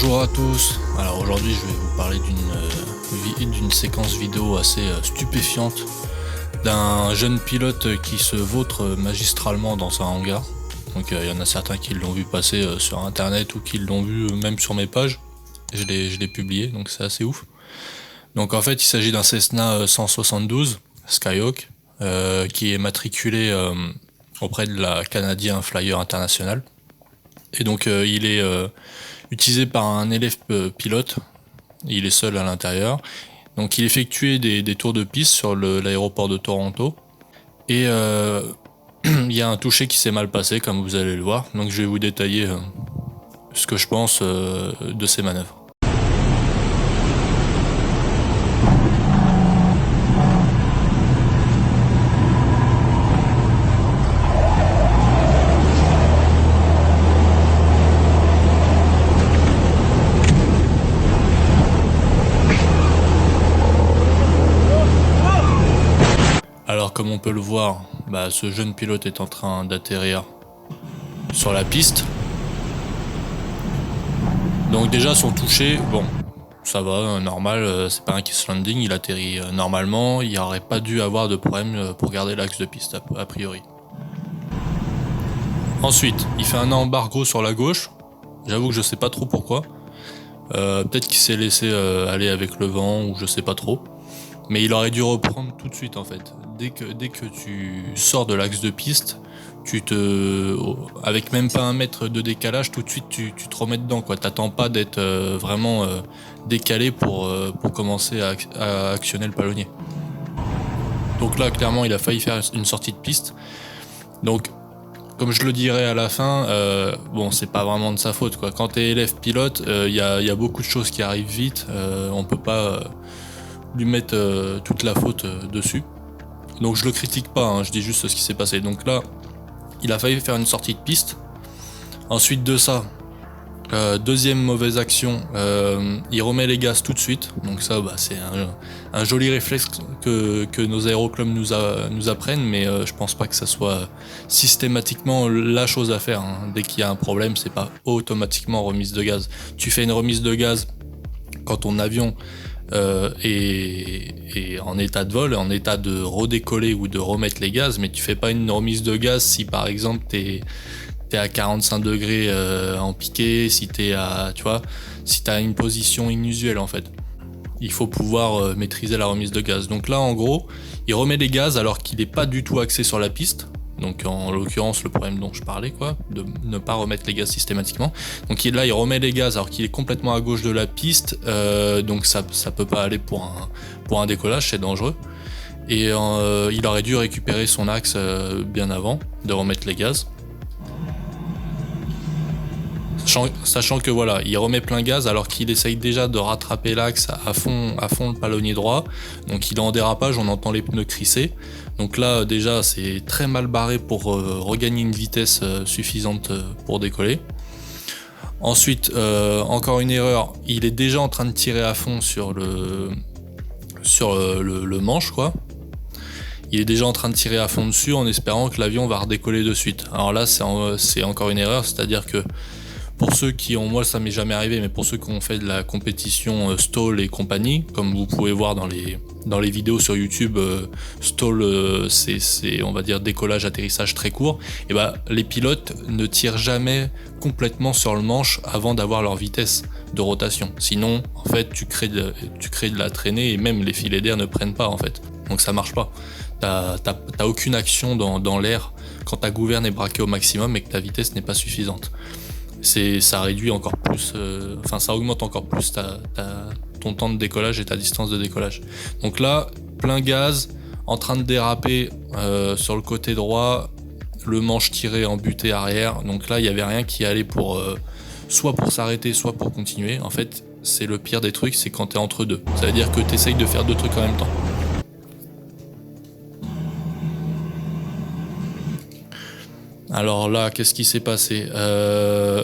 Bonjour à tous. Alors aujourd'hui je vais vous parler d'une séquence vidéo assez stupéfiante d'un jeune pilote qui se vautre magistralement dans un hangar. Donc il y en a certains qui l'ont vu passer sur internet ou qui l'ont vu même sur mes pages. Je l'ai publié, donc c'est assez ouf. Donc en fait il s'agit d'un Cessna 172 Skyhawk qui est matriculé auprès de la Canadian Flyer International. Et donc il est utilisé par un élève pilote, il est seul à l'intérieur. Donc il effectuait des tours de piste sur l'aéroport de Toronto. Et il y a un toucher qui s'est mal passé, comme vous allez le voir. Donc je vais vous détailler ce que je pense de ces manœuvres. Alors comme on peut le voir, ce jeune pilote est en train d'atterrir sur la piste. Donc déjà son toucher, bon, ça va, normal, c'est pas un kiss landing, il atterrit normalement, il n'y aurait pas dû avoir de problème pour garder l'axe de piste a priori. Ensuite, il fait un embargo sur la gauche, j'avoue que je sais pas trop pourquoi. Peut-être qu'il s'est laissé aller avec le vent ou je sais pas trop. Mais il aurait dû reprendre tout de suite en fait. Dès que tu sors de l'axe de piste, avec même pas un mètre de décalage, tout de suite tu te remets dedans quoi. T'attends pas d'être vraiment décalé pour commencer à actionner le palonnier. Donc là clairement il a failli faire une sortie de piste. Donc comme je le dirai à la fin, bon c'est pas vraiment de sa faute quoi. Quand t'es élève pilote, y a beaucoup de choses qui arrivent vite. On peut pas lui mettre toute la faute dessus. Donc je le critique pas, hein, je dis juste ce qui s'est passé. Donc là, il a failli faire une sortie de piste. Ensuite de ça, deuxième mauvaise action, il remet les gaz tout de suite. Donc ça, c'est un joli réflexe que nos aéroclubs nous apprennent, mais je pense pas que ça soit systématiquement la chose à faire. Hein. Dès qu'il y a un problème, c'est pas automatiquement remise de gaz. Tu fais une remise de gaz quand ton avion et en état de vol, en état de redécoller ou de remettre les gaz, mais tu fais pas une remise de gaz si par exemple t'es à 45 degrés en piqué, si si t'as une position inusuelle en fait. Il faut pouvoir maîtriser la remise de gaz. Donc là en gros, il remet les gaz alors qu'il n'est pas du tout axé sur la piste. Donc en l'occurrence le problème dont je parlais quoi, de ne pas remettre les gaz systématiquement. Donc là il remet les gaz alors qu'il est complètement à gauche de la piste, donc ça peut pas aller pour un décollage, c'est dangereux. Et il aurait dû récupérer son axe bien avant de remettre les gaz. Sachant que voilà, il remet plein gaz alors qu'il essaye déjà de rattraper l'axe à fond le palonnier droit. Donc il est en dérapage, on entend les pneus crisser. Donc là déjà c'est très mal barré pour regagner une vitesse suffisante pour décoller. Ensuite, encore une erreur, il est déjà en train de tirer à fond sur le manche quoi. Il est déjà en train de tirer à fond dessus en espérant que l'avion va redécoller de suite. Alors là c'est encore une erreur, c'est-à-dire que pour ceux qui ont, moi ça m'est jamais arrivé, mais pour ceux qui ont fait de la compétition stall et compagnie, comme vous pouvez voir dans les vidéos sur YouTube, stall c'est on va dire décollage atterrissage très court, et les pilotes ne tirent jamais complètement sur le manche avant d'avoir leur vitesse de rotation. Sinon en fait tu crées de la traînée et même les filets d'air ne prennent pas en fait. Donc ça marche pas. T'as aucune action dans l'air quand ta gouverne est braquée au maximum et que ta vitesse n'est pas suffisante. Ça réduit encore plus, ça augmente encore plus ton temps de décollage et ta distance de décollage. Donc là, plein gaz, en train de déraper sur le côté droit, le manche tiré en butée arrière. Donc là, il n'y avait rien qui allait soit pour s'arrêter, soit pour continuer. En fait, c'est le pire des trucs, c'est quand t'es entre deux. Ça veut dire que t'essayes de faire deux trucs en même temps. Alors là, qu'est-ce qui s'est passé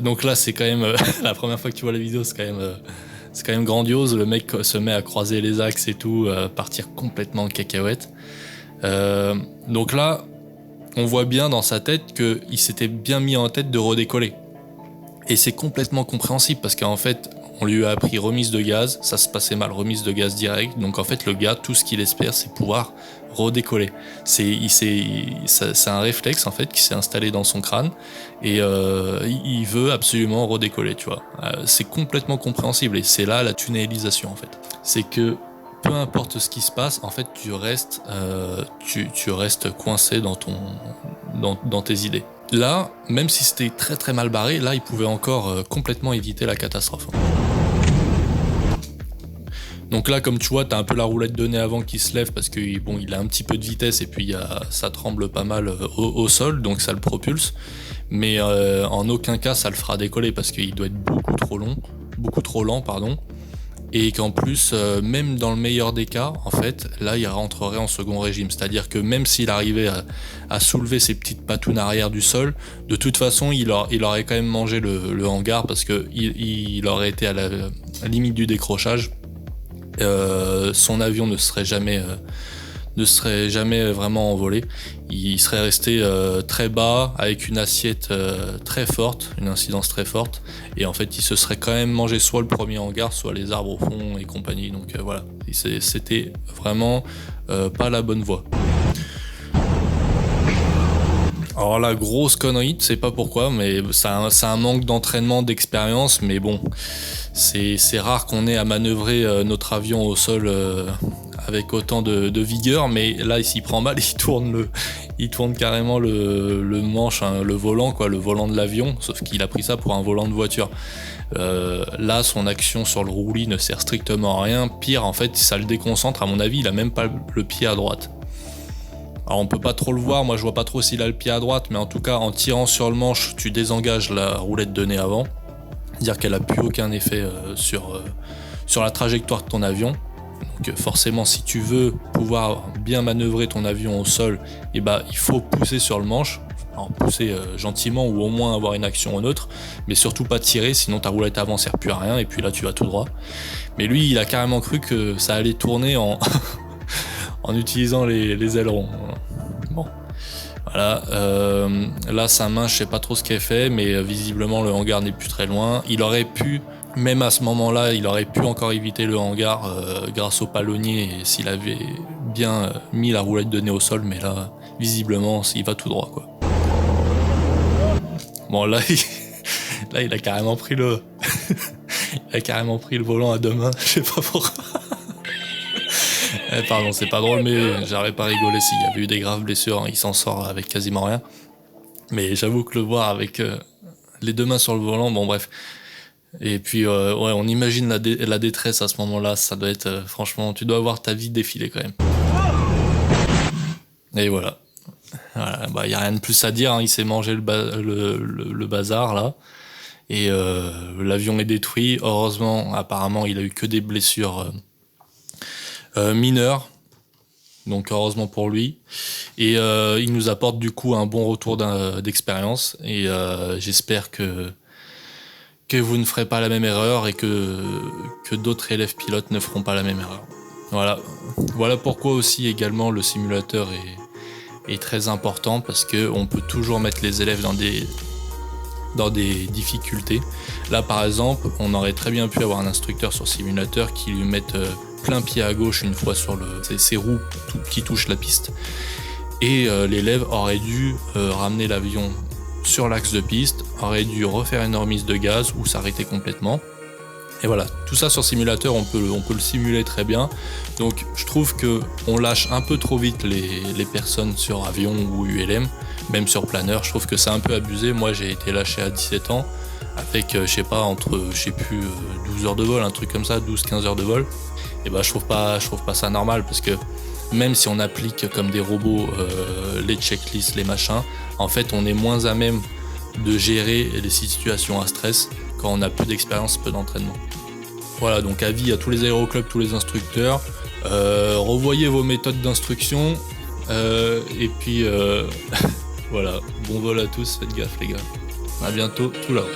donc là, c'est quand même la première fois que tu vois la vidéo, c'est quand même grandiose. Le mec se met à croiser les axes et tout, partir complètement en cacahuète. Donc là, on voit bien dans sa tête qu'il s'était bien mis en tête de redécoller. Et c'est complètement compréhensible parce qu'en fait, On lui a appris remise de gaz, ça se passait mal, remise de gaz direct. Donc en fait, le gars, tout ce qu'il espère, c'est pouvoir redécoller. C'est un réflexe en fait qui s'est installé dans son crâne et il veut absolument redécoller, tu vois. C'est complètement compréhensible et c'est là la tunnelisation en fait. C'est que peu importe ce qui se passe, en fait, tu restes coincé dans tes idées. Là, même si c'était très très mal barré, là, il pouvait encore complètement éviter la catastrophe. Donc là, comme tu vois, t'as un peu la roulette de nez avant qui se lève parce que bon, il a un petit peu de vitesse et puis ça tremble pas mal au sol, donc ça le propulse. Mais en aucun cas, ça le fera décoller parce qu'il doit être beaucoup trop lent, pardon. Et qu'en plus, même dans le meilleur des cas, en fait, là, il rentrerait en second régime. C'est-à-dire que même s'il arrivait à soulever ses petites patounes arrière du sol, de toute façon, il aurait quand même mangé le hangar parce que il aurait été à la limite du décrochage. Son avion ne serait jamais vraiment envolé. Il serait resté très bas avec une assiette très forte, une incidence très forte, et en fait il se serait quand même mangé soit le premier hangar, soit les arbres au fond et compagnie. Donc voilà, c'était vraiment pas la bonne voie. Alors la grosse connerie, je sais pas pourquoi, mais c'est un manque d'entraînement, d'expérience, mais bon, c'est rare qu'on ait à manœuvrer notre avion au sol avec autant de vigueur, mais là il s'y prend mal, il tourne carrément le manche, hein, le volant quoi, le volant de l'avion, sauf qu'il a pris ça pour un volant de voiture. Là son action sur le roulis ne sert strictement à rien, pire en fait ça le déconcentre, à mon avis il a même pas le pied à droite. Alors on peut pas trop le voir, moi je vois pas trop s'il a le pied à droite, mais en tout cas en tirant sur le manche tu désengages la roulette de nez avant, c'est-à-dire qu'elle a plus aucun effet sur la trajectoire de ton avion. Donc forcément si tu veux pouvoir bien manœuvrer ton avion au sol, il faut pousser sur le manche, alors pousser gentiment ou au moins avoir une action neutre, mais surtout pas tirer, sinon ta roulette avant sert plus à rien et puis là tu vas tout droit. Mais lui il a carrément cru que ça allait tourner en en utilisant les ailerons. Bon, voilà. Là, sa main, je sais pas trop ce qu'elle fait, mais visiblement le hangar n'est plus très loin. Il aurait pu, même à ce moment-là, il aurait pu encore éviter le hangar grâce au palonnier et s'il avait bien mis la roulette de nez au sol, mais là, visiblement, il va tout droit, quoi. Bon, là, il a carrément pris il a carrément pris le volant à deux mains. Je sais pas pourquoi. Pardon, c'est pas drôle, mais j'arrive pas à rigoler s'il y avait eu des graves blessures, hein, il s'en sort avec quasiment rien. Mais j'avoue que le voir avec les deux mains sur le volant, bon bref. Et puis ouais, on imagine la détresse à ce moment-là, ça doit être franchement, tu dois voir ta vie défiler quand même. Et voilà. Voilà, y a rien de plus à dire, hein, il s'est mangé le bazar là. Et l'avion est détruit. Heureusement, apparemment, il a eu que des blessures mineures. Donc heureusement pour lui. Et il nous apporte du coup un bon retour d'expérience. Et j'espère que vous ne ferez pas la même erreur et que d'autres élèves pilotes ne feront pas la même erreur. Voilà pourquoi aussi également le simulateur est très important, parce qu'on peut toujours mettre les élèves dans des difficultés. Là par exemple, on aurait très bien pu avoir un instructeur sur simulateur qui lui mette plein pied à gauche une fois sur ses roues qui touchent la piste. Et l'élève aurait dû ramener l'avion sur l'axe de piste, aurait dû refaire une remise de gaz ou s'arrêter complètement. Et voilà, tout ça sur simulateur, on peut le simuler très bien. Donc je trouve que on lâche un peu trop vite les personnes sur avion ou ULM, même sur planeur. Je trouve que c'est un peu abusé. Moi j'ai été lâché à 17 ans avec, je sais pas, entre 12 heures de vol, un truc comme ça, 12-15 heures de vol. Et je trouve pas ça normal, parce que même si on applique comme des robots les checklists, les machins, en fait on est moins à même de gérer les situations à stress quand on a peu d'expérience, peu d'entraînement. Voilà, donc avis à tous les aéroclubs, tous les instructeurs, revoyez vos méthodes d'instruction, et puis voilà, bon vol à tous, faites gaffe les gars. À bientôt, tout là-haut.